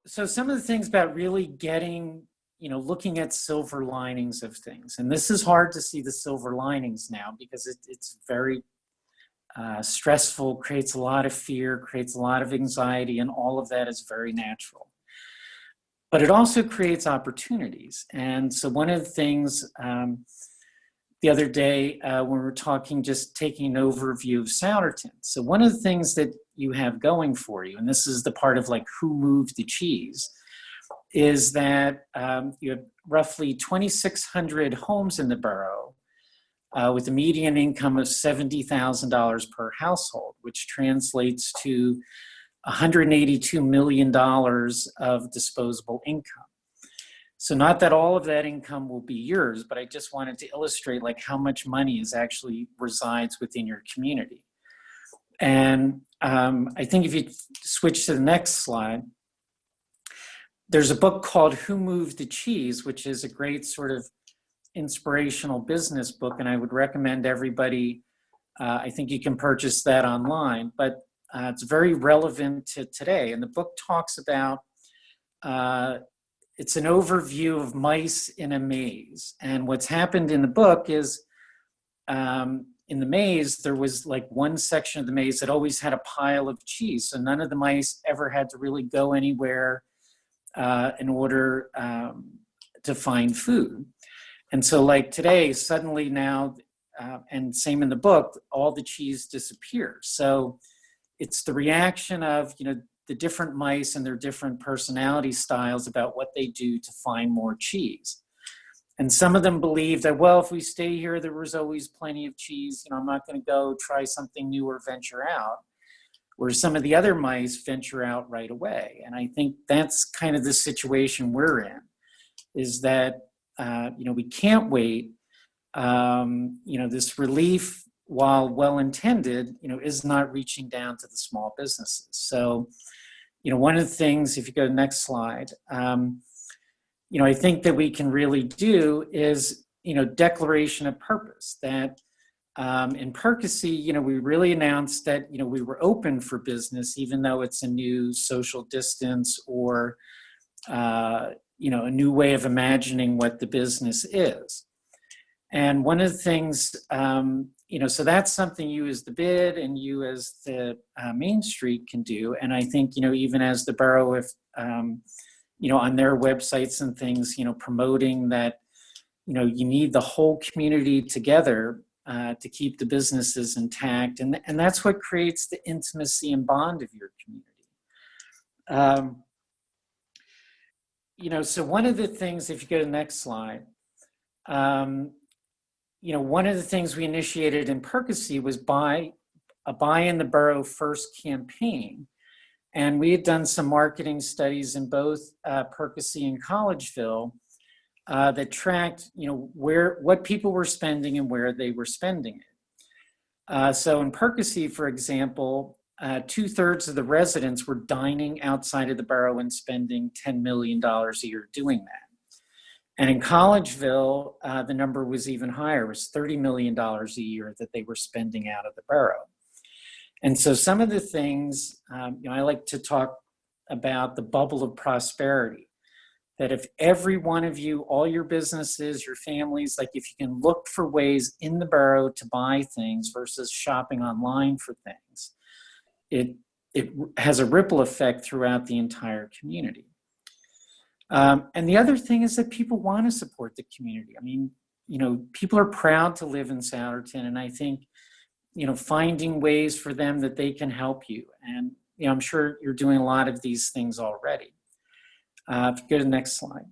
So some of the things about really getting, looking at silver linings of things, and this is hard to see the silver linings now because it's very stressful, creates a lot of fear, creates a lot of anxiety, and all of that is very natural. But it also creates opportunities. And so one of the things the other day when we were talking, just taking an overview of Souderton. So one of the things that you have going for you, and this is the part of like who moved the cheese, is that you have roughly 2,600 homes in the borough with a median income of $70,000 per household, which translates to $182 million of disposable income. So not that all of that income will be yours, but I just wanted to illustrate like how much money is actually resides within your community. And I think if you switch to the next slide, there's a book called Who Moved the Cheese, which is a great sort of inspirational business book. And I would recommend everybody, I think you can purchase that online, but it's very relevant to today. And the book talks about, it's an overview of mice in a maze. And what's happened in the book is in the maze, there was like one section of the maze that always had a pile of cheese. So none of the mice ever had to really go anywhere in order to find food. And so like today, suddenly now, and same in the book, all the cheese disappears. So it's the reaction of, the different mice and their different personality styles about what they do to find more cheese. And some of them believe that, well, if we stay here, there was always plenty of cheese. I'm not going to go try something new or venture out. Whereas some of the other mice venture out right away. And I think that's kind of the situation we're in, is that, we can't wait. This relief, while well-intended, is not reaching down to the small businesses. So, one of the things, if you go to the next slide, I think that we can really do is, declaration of purpose, that in Percy, we really announced that, we were open for business, even though it's a new social distance or, a new way of imagining what the business is. And one of the things, so that's something you as the bid and you as the Main Street can do. And I think, even as the borough, if, on their websites and things, promoting that, you need the whole community together to keep the businesses intact. And that's what creates the intimacy and bond of your community. So one of the things, if you go to the next slide, one of the things we initiated in Percy was Buy in the Borough First campaign. And we had done some marketing studies in both Percy and Collegeville that tracked, what people were spending and where they were spending it. So in Percy, for example, 2/3 of the residents were dining outside of the borough and spending $10 million a year doing that. And in Collegeville, the number was even higher. It was $30 million a year that they were spending out of the borough. And so some of the things, I like to talk about the bubble of prosperity, that if every one of you, all your businesses, your families, like if you can look for ways in the borough to buy things versus shopping online for things, it has a ripple effect throughout the entire community. And the other thing is that people want to support the community. I mean, people are proud to live in Souderton, and I think, finding ways for them that they can help you. And, I'm sure you're doing a lot of these things already. If you go to the next slide.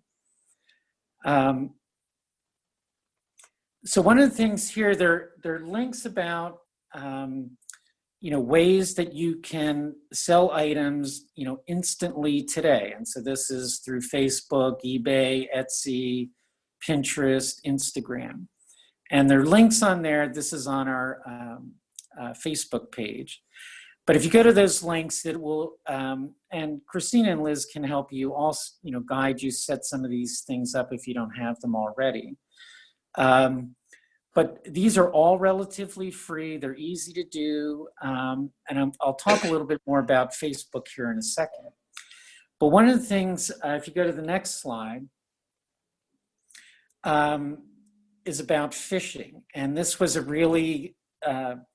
So one of the things here, there are links about, ways that you can sell items, instantly today. And so this is through Facebook, eBay, Etsy, Pinterest, Instagram. And there are links on there. This is on our Facebook page. But if you go to those links, it will, and Christina and Liz can help you also, guide you, set some of these things up if you don't have them already. But these are all relatively free. They're easy to do. And I'll talk a little bit more about Facebook here in a second. But one of the things, if you go to the next slide, is about fishing. And this was a really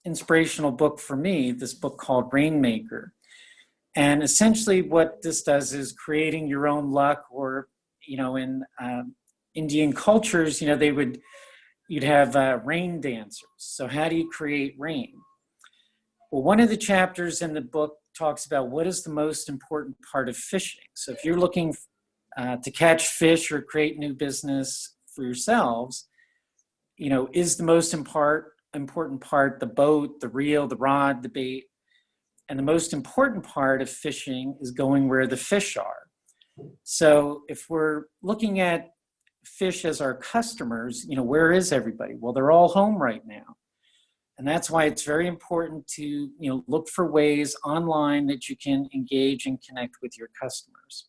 inspirational book for me, this book called Rainmaker. And essentially what this does is creating your own luck, or, in Indian cultures, you'd have rain dancers. So how do you create rain? Well, one of the chapters in the book talks about what is the most important part of fishing. So if you're looking to catch fish or create new business for yourselves, is the most important part the boat, the reel, the rod, the bait. And the most important part of fishing is going where the fish are. So if we're looking at fish as our customers, where is everybody? Well, they're all home right now. And that's why it's very important to, look for ways online that you can engage and connect with your customers.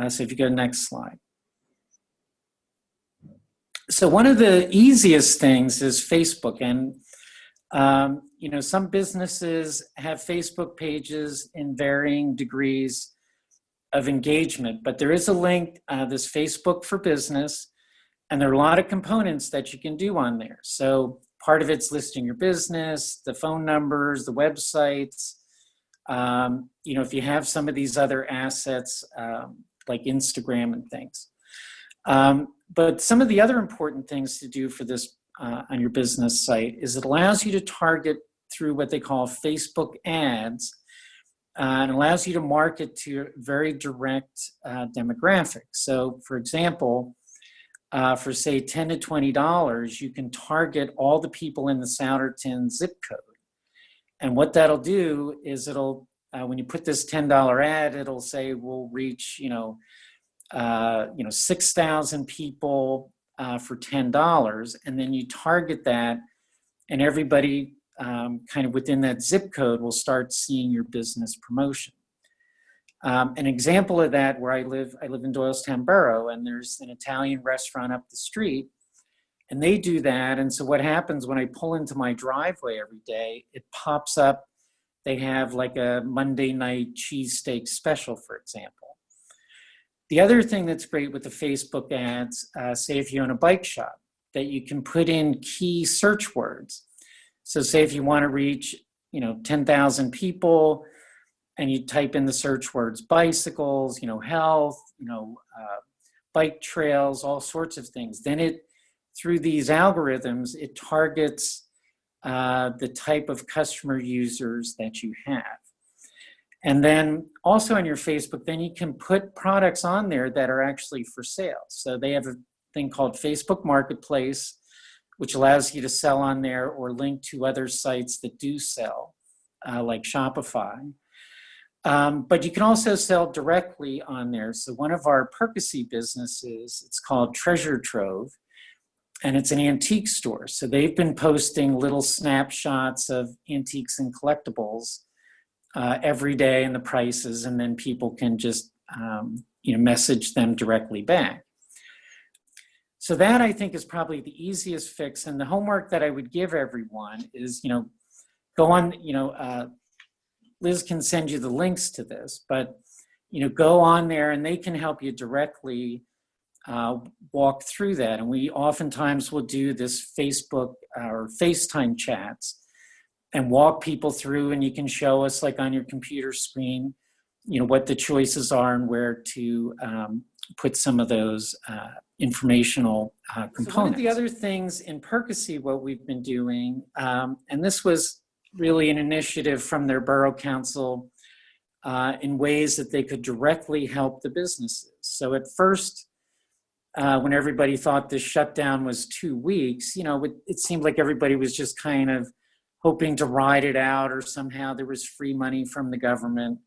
So if you go to the next slide. So one of the easiest things is Facebook. And, some businesses have Facebook pages in varying degrees of engagement, but there is a link, this Facebook for Business, and there are a lot of components that you can do on there. So part of it's listing your business, the phone numbers, the websites. If you have some of these other assets, like Instagram and things. But some of the other important things to do for this on your business site is it allows you to target through what they call Facebook ads, and allows you to market to very direct demographics. So for example, for say $10 to $20, you can target all the people in the Souderton zip code. And what that'll do is it'll, when you put this $10 ad, it'll say we'll reach, 6,000 people for $10, and then you target that, and everybody kind of within that zip code will start seeing your business promotion. An example of that, where I live in Doylestown Borough, and there's an Italian restaurant up the street, and they do that. And so what happens when I pull into my driveway every day, it pops up, they have like a Monday night cheesesteak special, for example. The other thing that's great with the Facebook ads, say if you own a bike shop, that you can put in key search words. So say if you want to reach, 10,000 people, and you type in the search words bicycles, health, bike trails, all sorts of things. Then through these algorithms, it targets the type of customer users that you have. And then also on your Facebook, then you can put products on there that are actually for sale. So they have a thing called Facebook Marketplace, which allows you to sell on there or link to other sites that do sell, like Shopify. But you can also sell directly on there. So one of our Percy businesses, it's called Treasure Trove, and it's an antique store. So they've been posting little snapshots of antiques and collectibles every day and the prices, and then people can just message them directly back. So that, I think, is probably the easiest fix. And the homework that I would give everyone is, go on, Liz can send you the links to this, but, go on there and they can help you directly walk through that. And we oftentimes will do this Facebook or FaceTime chats and walk people through, and you can show us, like on your computer screen, what the choices are and where to put some of those informational components. So one of the other things in Percy, what we've been doing, and this was really an initiative from their borough council in ways that they could directly help the businesses. So at first, when everybody thought this shutdown was 2 weeks, it seemed like everybody was just kind of hoping to ride it out, or somehow there was free money from the government.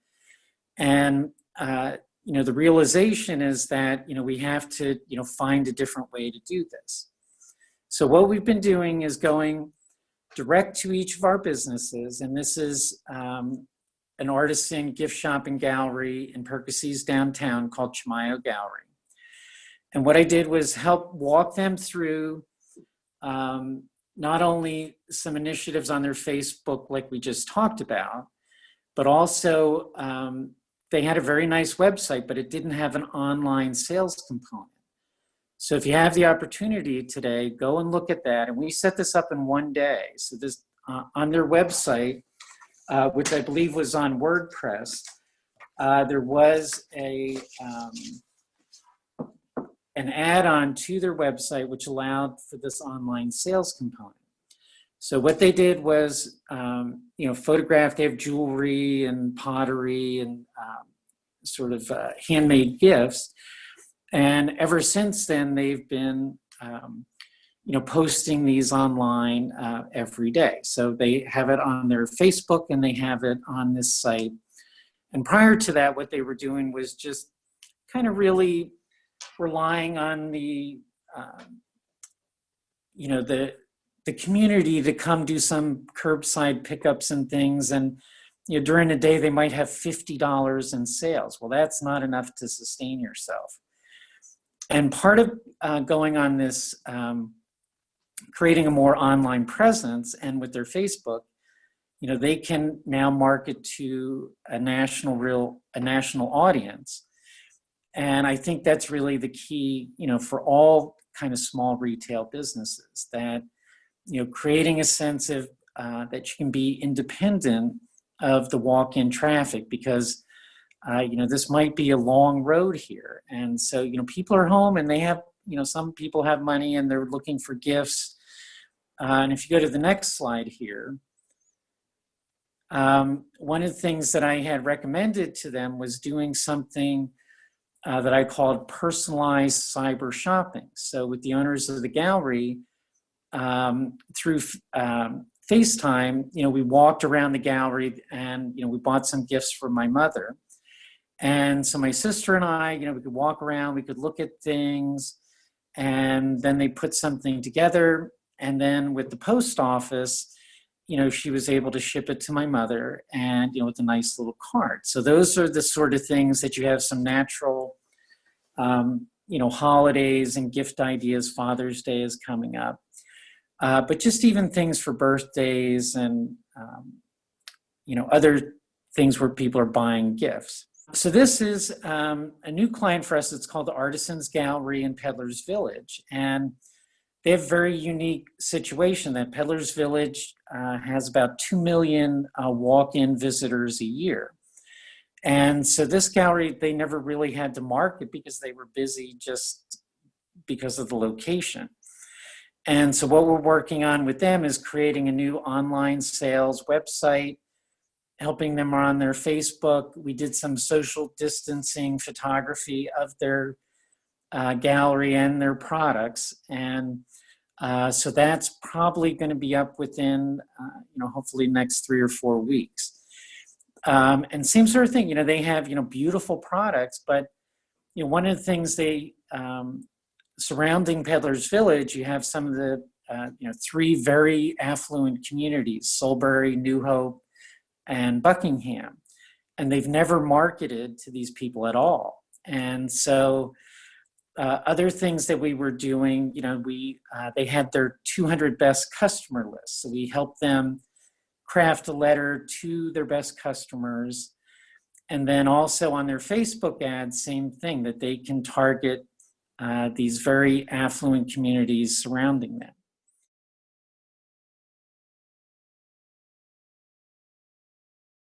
And the realization is that, we have to, find a different way to do this. So what we've been doing is going direct to each of our businesses. And this is an artisan gift shop and gallery in Percy's downtown called Chimayo Gallery. And what I did was help walk them through not only some initiatives on their Facebook, like we just talked about, but also they had a very nice website, but it didn't have an online sales component. So if you have the opportunity today, go and look at that. And we set this up in one day. So this on their website, which I believe was on WordPress, there was an add-on to their website which allowed for this online sales component. So what they did was, photograph. They have jewelry and pottery and sort of handmade gifts. And ever since then, they've been, posting these online every day. So they have it on their Facebook and they have it on this site. And prior to that, what they were doing was just kind of really relying on the community to come do some curbside pickups and things. And during the day, they might have $50 in sales. Well, that's not enough to sustain yourself. And part of going on this, creating a more online presence, and with their Facebook, they can now market to a national audience. And I think that's really the key, for all kind of small retail businesses, that, creating a sense of that you can be independent of the walk-in traffic, because, this might be a long road here. And so, people are home and they have, some people have money and they're looking for gifts. And if you go to the next slide here, one of the things that I had recommended to them was doing something that I called personalized cyber shopping. So with the owners of the gallery, through FaceTime, we walked around the gallery and, we bought some gifts for my mother. And so my sister and I, we could walk around, we could look at things, and then they put something together. And then with the post office, she was able to ship it to my mother, and, with a nice little card. So those are the sort of things that you have some natural, holidays and gift ideas. Father's Day is coming up. But just even things for birthdays and, other things where people are buying gifts. So this is a new client for us. It's called the Artisans Gallery in Peddlers Village. And they have a very unique situation that Peddlers Village has about 2 million walk-in visitors a year. And so this gallery, they never really had to market because they were busy just because of the location. And so what we're working on with them is creating a new online sales website, helping them on their Facebook. We did some social distancing photography of their gallery and their products. And so that's probably going to be up within, hopefully next 3 or 4 weeks. And same sort of thing, they have, beautiful products, but, one of the things they, surrounding Peddlers Village, you have some of the, 3 very affluent communities, Solebury, New Hope, and Buckingham. And they've never marketed to these people at all. And so other things that we were doing, they had their 200 best customer list. So we helped them craft a letter to their best customers. And then also on their Facebook ads, same thing, that they can target these very affluent communities surrounding them.